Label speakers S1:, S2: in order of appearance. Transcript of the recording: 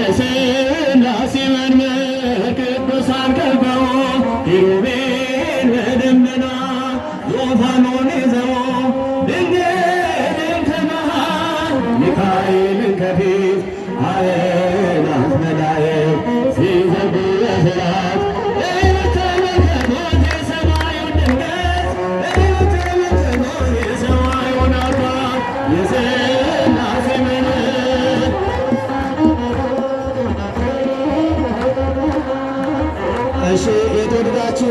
S1: የሥላሴ መንበር ቅዱሳን ከበው ኪሩቤል በደመና ዙፋኑን ይዘው ድንግልን ከመሃል ሚካኤልን ከፊት አእላፍ መላእክት ሲዘምሩ በፍርሃት እዩት ተመልከቱት የሰማዩን ድምቀት እዩት ተመልከቱት የሰማዩን አባት የሥላሴ መንበር እሺ የተወደዳችሁ